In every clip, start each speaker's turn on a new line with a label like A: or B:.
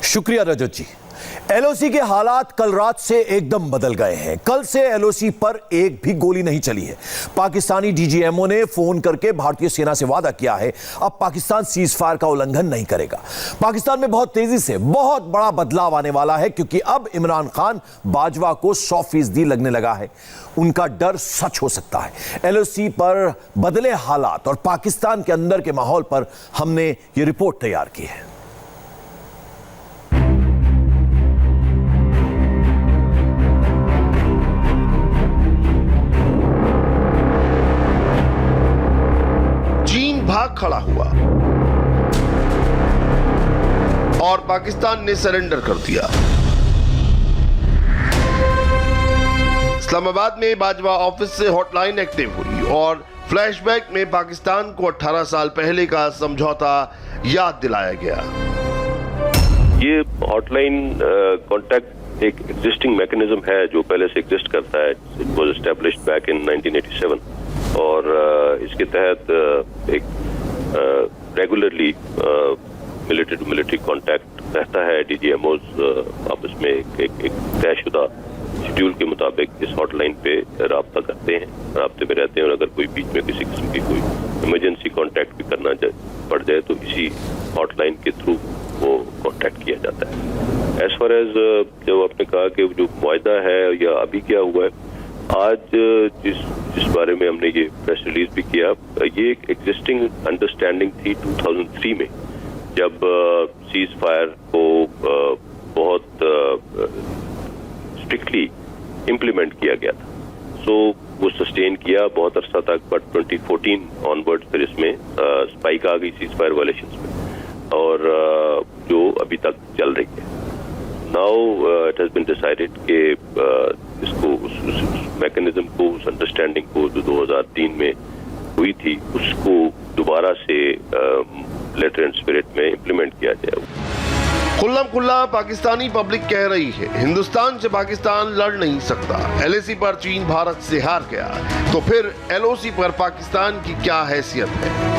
A: शुक्रिया रजत जी। एलओसी के हालात कल रात से एकदम बदल गए हैं। कल से एलओसी पर एक भी गोली नहीं चली है। पाकिस्तानी डीजीएमओ ने फोन करके भारतीय सेना से वादा किया है अब पाकिस्तान सीज फायर का उल्लंघन नहीं करेगा। पाकिस्तान में बहुत तेजी से बहुत बड़ा बदलाव आने वाला है क्योंकि अब इमरान खान बाजवा को 100% लगने लगा है। उनका डर सच हो सकता है। एलओसी पर बदले हालात और पाकिस्तान के अंदर के माहौल पर हमने ये रिपोर्ट तैयार की है।
B: भाग खड़ा हुआ और पाकिस्तान ने सरेंडर कर दिया। इस्लामाबाद में बाजवा ऑफिस से हॉटलाइन एक्टिव हुई और फ्लैशबैक में पाकिस्तान को 18 साल पहले का समझौता याद दिलाया गया।
C: ये हॉटलाइन कॉन्टैक्ट एक एग्जिस्टिंग मैकेनिज्म है जो पहले से एग्जिस्ट करता है। It was established back in 1987 और इसके तहत एक regularly military to military contact रहता है। डीजीएमओज आपस में एक तयशुदा शेड्यूल के मुताबिक इस हॉटलाइन पे राब्ता करते हैं, राब्ते में रहते हैं और अगर कोई बीच में किसी किस्म की कोई इमरजेंसी कांटेक्ट भी करना पड़ जाए तो इसी हॉटलाइन के थ्रू वो कांटेक्ट किया जाता है। एज फार एज जो आपने कहा कि जो मुआहदा है या अभी क्या हुआ है, आज जिस बारे में हमने ये प्रेस रिलीज भी किया, ये एक एग्जिस्टिंग अंडरस्टैंडिंग थी 2003 में जब सीज फायर को बहुत स्ट्रिक्टली इम्प्लीमेंट किया गया था। सो वो सस्टेन किया बहुत अरसा तक, बट 2014 ऑनवर्ड फिर इसमें स्पाइक आ गई सीज फायर वायलेशंस में और जो अभी तक चल रही है। Now it has been decided कि इसको उस मैकेनिज्म को, उस अंडरस्टैंडिंग को जो 2003 में हुई थी उसको दोबारा से लेटर एंड स्पिरिट में इम्प्लीमेंट किया जाए।
B: खुल्लम खुल्ला पाकिस्तानी पब्लिक कह रही है हिंदुस्तान से पाकिस्तान लड़ नहीं सकता। एलएसी पर चीन भारत से हार गया तो फिर एलओसी पर पाकिस्तान की क्या हैसियत है?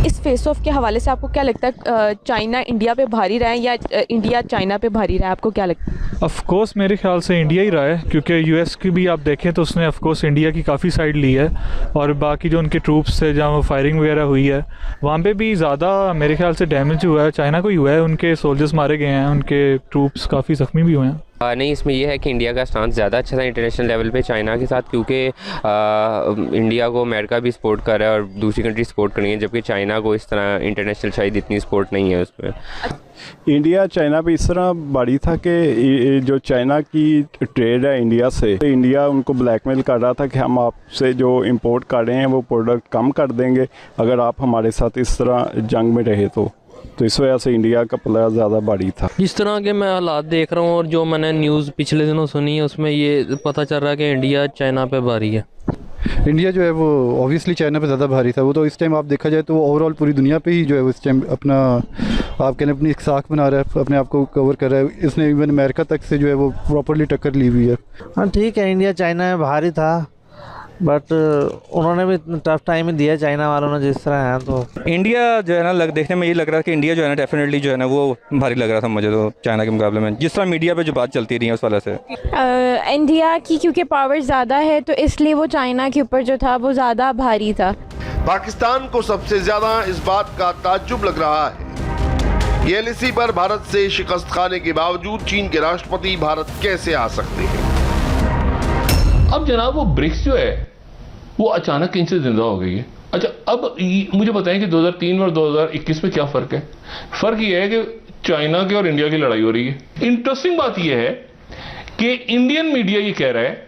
D: इस फेस ऑफ के हवाले से आपको क्या लगता है, चाइना इंडिया पे भारी रहा है या इंडिया चाइना पे भारी रहा है? आपको क्या लगता है?
E: ऑफ कोर्स मेरे ख्याल से इंडिया ही रहा है क्योंकि यूएस की भी आप देखें तो उसने ऑफ कोर्स इंडिया की काफ़ी साइड ली है और बाकी जो उनके ट्रूप्स थे जहाँ वो फायरिंग वगैरह हुई है वहाँ पे भी ज़्यादा मेरे ख्याल से डैमेज हुआ है चाइना को ही हुआ है। उनके सोल्जर्स मारे गए हैं, उनके ट्रूप्स काफ़ी ज़ख्मी भी हुए हैं।
F: नहीं, इसमें यह है कि इंडिया का स्टांस ज़्यादा अच्छा था इंटरनेशनल लेवल पे चाइना के साथ, क्योंकि इंडिया को अमेरिका भी सपोर्ट कर रहा है और दूसरी कंट्री सपोर्ट कर रही है, जबकि चाइना को इस तरह इंटरनेशनल शायद इतनी सपोर्ट नहीं है उसमें।
G: इंडिया चाइना पे इस तरह बड़ी था कि जो चाइना की ट्रेड है इंडिया से, इंडिया उनको ब्लैकमेल कर रहा था कि हम आपसे जो इंपोर्ट कर रहे हैं वो प्रोडक्ट कम कर देंगे अगर आप हमारे साथ इस तरह जंग में रहे तो इस वजह से इंडिया का प्लेयर ज़्यादा बड़ी था।
H: जिस तरह के मैं हालात देख रहा हूँ और जो मैंने न्यूज़ पिछले दिनों सुनी है उसमें ये पता चल रहा है कि इंडिया चाइना पे भारी है।
I: इंडिया जो है वो ऑब्वियसली चाइना पे ज़्यादा भारी था। वो तो इस टाइम आप देखा जाए तो वो ओवरऑल पूरी दुनिया पे ही जो है वो इस टाइम अपना आप कहने अपनी एक साख बना रहा है, अपने आप को कवर कर रहा है। इसने इवन अमेरिका तक से जो है वो प्रॉपरली टक्कर ली हुई है।
J: हाँ ठीक है, इंडिया चाइना में भारी था बट उन्होंने भी टफ टाइम ही दिया चाइना वालों ने जिस तरह है। तो
K: इंडिया जो है ना देखने में ये लग रहा है कि इंडिया जो है ना डेफिनेटली जो है ना वो भारी लग रहा था मुझे तो चाइना के मुकाबले में, जिस तरह मीडिया पे जो बात चलती रही है उस वजह से।
D: इंडिया की क्योंकि पावर ज़्यादा है तो इसलिए वो चाइना के ऊपर जो था वो ज़्यादा भारी था।
B: पाकिस्तान को सबसे ज्यादा इस बात का ताज्जुब लग रहा है एलएसी पर भारत से शिकस्त खाने के बावजूद चीन के राष्ट्रपति भारत कैसे आ सकते हैं।
L: अब जनाब वो ब्रिक्स जो है वो अचानक इनसे जिंदा हो गई है। अच्छा, अब मुझे बताएं कि 2003 और 2021 में क्या फ़र्क है? फ़र्क ये है कि चाइना की और इंडिया की लड़ाई हो रही है। इंटरेस्टिंग बात यह है कि इंडियन मीडिया ये कह रहा है,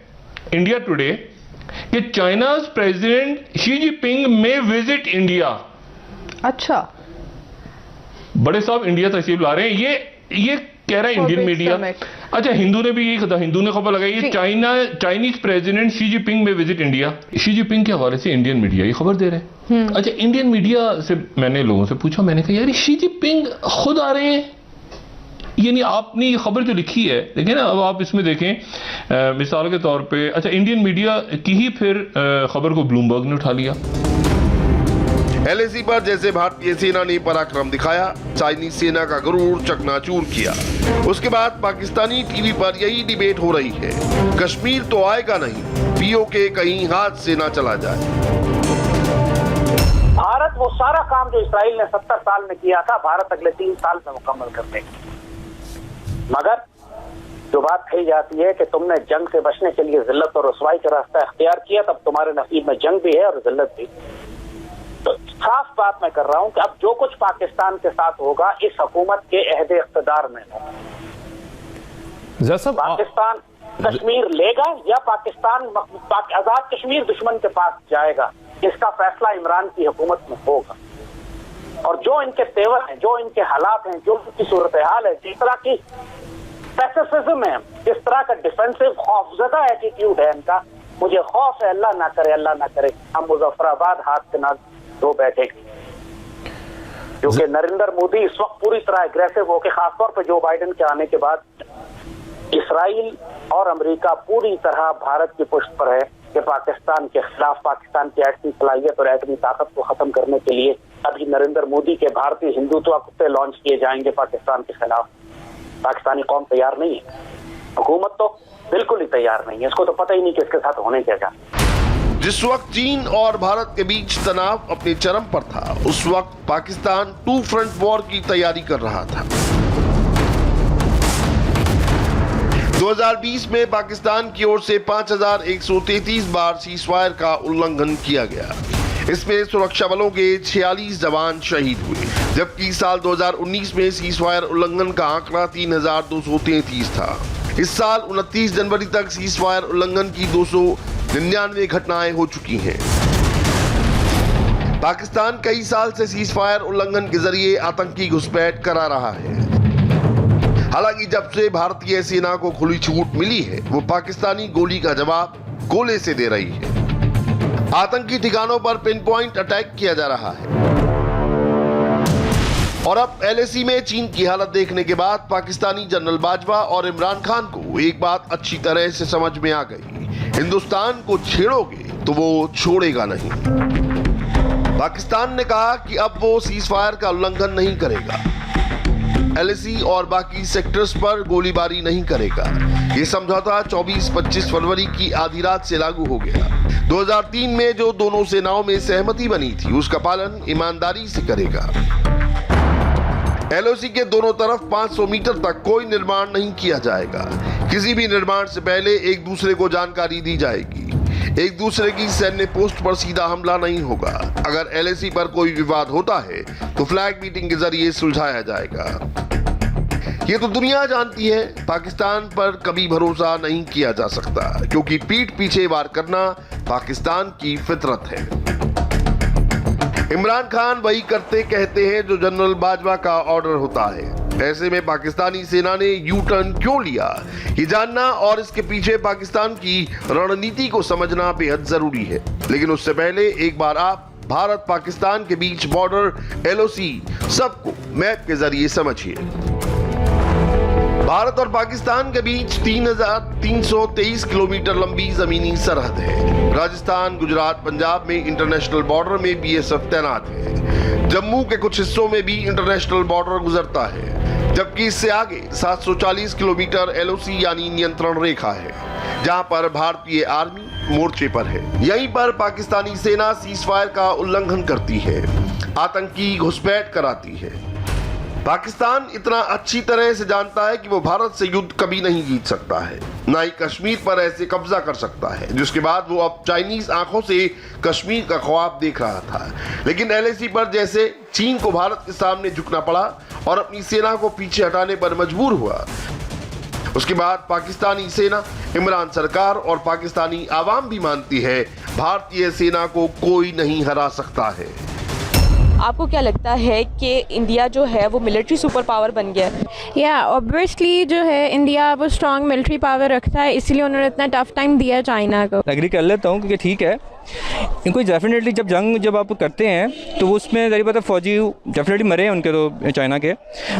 L: इंडिया टुडे, कि चाइनाज प्रेसिडेंट शी जिनपिंग में विजिट इंडिया।
M: अच्छा,
L: बड़े साहब इंडिया तशरीफ ला रहे हैं, ये कह रहा है इंडियन मीडिया। अच्छा, हिंदू ने भी यही कहा, हिंदू ने खबर लगाई चाइनीज प्रेसिडेंट शी जिनपिंग में विजिट इंडिया। शी जिनपिंग के हवाले से इंडियन मीडिया ये खबर दे रहे हैं। अच्छा, इंडियन मीडिया से मैंने लोगों से पूछा, मैंने कहा यार शी जिनपिंग खुद आ रहे हैं, यानी आपने ये खबर जो लिखी है देखिए ना, अब आप इसमें देखें मिसाल के तौर पे, अच्छा इंडियन मीडिया की ही फिर खबर को ब्लूमबर्ग ने उठा लिया।
B: एलएसी पर जैसे भारतीय सेना ने पराक्रम दिखाया, चाइनीज सेना का गरूर चकनाचूर किया, उसके बाद पाकिस्तानी टीवी पर यही डिबेट हो रही है, कश्मीर तो आएगा नहीं, पीओके कहीं हाथ से ना चला जाए।
M: भारत वो सारा काम जो इस्राइल ने 70 साल में किया था, भारत अगले 3 साल में मुकम्मल कर देगा। मगर जो बात कही जाती है कि तुमने जंग से बचने के लिए जिल्लत और रुसवाई का रास्ता अख्तियार किया, तब तुम्हारे नसीब में जंग भी है और जिल्लत भी। तो साफ बात मैं कर रहा हूं कि अब जो कुछ पाकिस्तान के साथ होगा इस हुकूमत के अहद इख्तिदार में होगा। पाकिस्तान कश्मीर लेगा या पाकिस्तान आजाद कश्मीर दुश्मन के पास जाएगा, इसका फैसला इमरान की हुकूमत में होगा। और जो इनके तेवर हैं, जो इनके हालात हैं, जो इनकी सूरत हाल है, जिस तरह की पैसिफिज्म है, जिस तरह का डिफेंसिव खौफजदा एटीट्यूड है इनका, मुझे खौफ है अल्लाह ना करे हम मुजफ्फराबाद हाथ के ना धो बैठे, क्योंकि नरेंद्र मोदी इस वक्त पूरी तरह एग्रेसिव होकर, खासतौर पर जो बाइडेन के आने के बाद इसराइल और अमेरिका पूरी तरह भारत की पुष्ट पर है कि पाकिस्तान के खिलाफ, पाकिस्तान की एटमी सलाहियत और एटमी ताकत को खत्म करने के लिए अभी नरेंद्र मोदी के भारतीय हिंदुत्व कुत्ते लॉन्च किए जाएंगे पाकिस्तान के खिलाफ। पाकिस्तानी कौम तैयार नहीं है, हुकूमत तो बिल्कुल ही तैयार नहीं है, इसको तो पता ही नहीं कि इसके साथ होने क्या।
B: जिस वक्त चीन और भारत के बीच तनाव अपने चरम पर था, उस वक्त पाकिस्तान 2 फ्रंट वॉर की तैयारी कर रहा था। 2020 में पाकिस्तान की ओर से 5133 बार सीजफायर का उल्लंघन किया गया। इसमें सुरक्षा बलों के 46 जवान शहीद हुए, जबकि साल 2019 में सीजफायर उल्लंघन का आंकड़ा 3233 था। इस साल 29 जनवरी तक सीजफायर उल्लंघन की 299 घटनाएं हो चुकी हैं। पाकिस्तान कई साल से सीजफायर उल्लंघन के जरिए आतंकी घुसपैठ करा रहा है। हालांकि जब से भारतीय सेना को खुली छूट मिली है, वो पाकिस्तानी गोली का जवाब गोले से दे रही है। आतंकी ठिकानों पर पिन पॉइंट अटैक किया जा रहा है। और अब एलएसी में चीन की हालत देखने के बाद पाकिस्तानी जनरल बाजवा और इमरान खान को एक बात अच्छी तरह से समझ में आ गई, हिंदुस्तान को छेड़ोगे तो वो छोड़ेगा नहीं। पाकिस्तान ने कहा कि अब वो सीजफायर का उल्लंघन नहीं करेगा, एलएसी और बाकी सेक्टर्स पर गोलीबारी नहीं करेगा। ये समझौता 24-25 फरवरी की आधी रात से लागू हो गया। 2003 में जो दोनों सेनाओं में सहमति बनी थी, उसका पालन ईमानदारी से करेगा। एलओसी के दोनों तरफ 500 मीटर तक कोई निर्माण नहीं किया जाएगा। किसी भी निर्माण से पहले एक दूसरे को जानकारी दी जाएगी। एक दूसरे की सैन्य पोस्ट पर सीधा हमला नहीं होगा। अगर एलएसी पर कोई विवाद होता है तो फ्लैग मीटिंग के जरिए सुलझाया जाएगा। ये तो दुनिया जानती है, पाकिस्तान पर कभी भरोसा नहीं किया जा सकता, क्योंकि पीठ पीछे वार करना पाकिस्तान की फितरत है। इमरान खान वही करते कहते हैं जो जनरल बाजवा का ऑर्डर होता है। ऐसे में पाकिस्तानी सेना ने यू टर्न क्यों लिया, ये जानना और इसके पीछे पाकिस्तान की रणनीति को समझना बेहद जरूरी है। लेकिन उससे पहले एक बार आप भारत पाकिस्तान के बीच बॉर्डर, एलओसी सबको मैप के जरिए समझिए। भारत और पाकिस्तान के बीच 3323 किलोमीटर लंबी जमीनी सरहद है। राजस्थान, गुजरात, पंजाब में इंटरनेशनल बॉर्डर में बीएसएफ तैनात है। जम्मू के कुछ हिस्सों में भी इंटरनेशनल बॉर्डर गुजरता है, जबकि इससे आगे 740 किलोमीटर एलओसी यानी नियंत्रण रेखा है, जहां पर भारतीय आर्मी मोर्चे पर है। यहीं पर पाकिस्तानी सेना सीजफायर का उल्लंघन करती है, आतंकी घुसपैठ कराती है। पाकिस्तान इतना अच्छी तरह से जानता है कि वो भारत से युद्ध कभी नहीं जीत सकता है, ना ही कश्मीर पर ऐसे कब्जा कर सकता है, जिसके बाद वो अब चाइनीज आंखों से कश्मीर का ख्वाब देख रहा था। लेकिन एलएसी पर जैसे चीन को भारत के सामने झुकना पड़ा और अपनी सेना को पीछे हटाने पर मजबूर हुआ, उसके बाद पाकिस्तानी सेना, इमरान सरकार और पाकिस्तानी आवाम भी मानती है भारतीय सेना को कोई नहीं हरा सकता है।
D: आपको क्या लगता है कि इंडिया जो है वो मिलिट्री सुपर पावर बन गया है?
N: या ऑब्वियसली जो है इंडिया वो स्ट्रॉन्ग मिलिट्री पावर रखता है, इसीलिए उन्होंने इतना टफ टाइम दिया चाइना को।
K: एग्री कर लेता हूँ क्योंकि ठीक है, इनको डेफिनेटली जब आप करते हैं तो उसमें ज़रूर पता फौजी डेफिनेटली मरे हैं उनके, तो चाइना के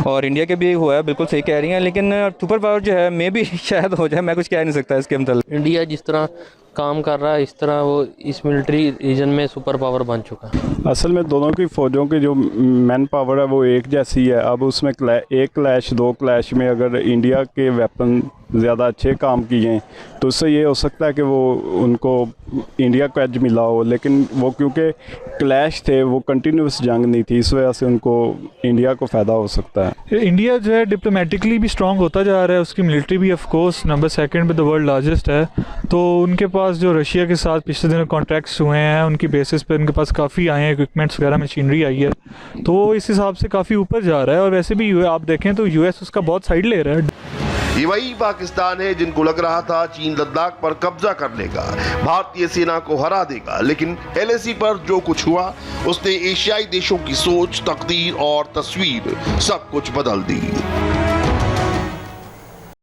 K: और इंडिया के भी हुआ है, बिल्कुल सही कह रही हैं। लेकिन सुपर पावर जो है मे भी शायद हो जाए, मैं कुछ कह नहीं सकता इसके मतलब।
H: इंडिया जिस तरह काम कर रहा है, इस तरह वो इस मिलिट्री रीजन में सुपर पावर बन चुका है।
G: असल में दोनों की फ़ौजों की जो मैन पावर है वो एक जैसी है। अब उसमें एक क्लैश, दो क्लैश में अगर इंडिया के वेपन ज़्यादा अच्छे काम किए हैं तो उससे ये हो सकता है कि वो उनको इंडिया को एज मिला हो, लेकिन वो क्योंकि क्लैश थे, वो कंटिन्यूस जंग नहीं थी, इस वजह से उनको इंडिया को फ़ायदा हो सकता है।
E: इंडिया जो है डिप्लोमेटिकली भी स्ट्रांग होता जा रहा है, उसकी मिलिट्री भी ऑफ कोर्स नंबर 2 पे द वर्ल्ड लार्जेस्ट है। तो उनके पास जो रशिया के साथ पिछले दिनों कॉन्ट्रैक्ट्स हुए हैं, उनकी बेसिस पे उनके पास काफ़ी आए हैं, इक्विपमेंट्स वगैरह, मशीनरी आई है, तो वो इस हिसाब से काफ़ी ऊपर जा रहा है। और वैसे भी आप देखें तो US उसका बहुत साइड ले रहा है।
B: ये वही पाकिस्तान है जिनको लग रहा था चीन लद्दाख पर कब्जा कर लेगा, भारतीय सेना को हरा देगा, लेकिन LAC पर जो कुछ हुआ उसने एशियाई देशों की सोच, तकदीर और तस्वीर सब कुछ बदल दी।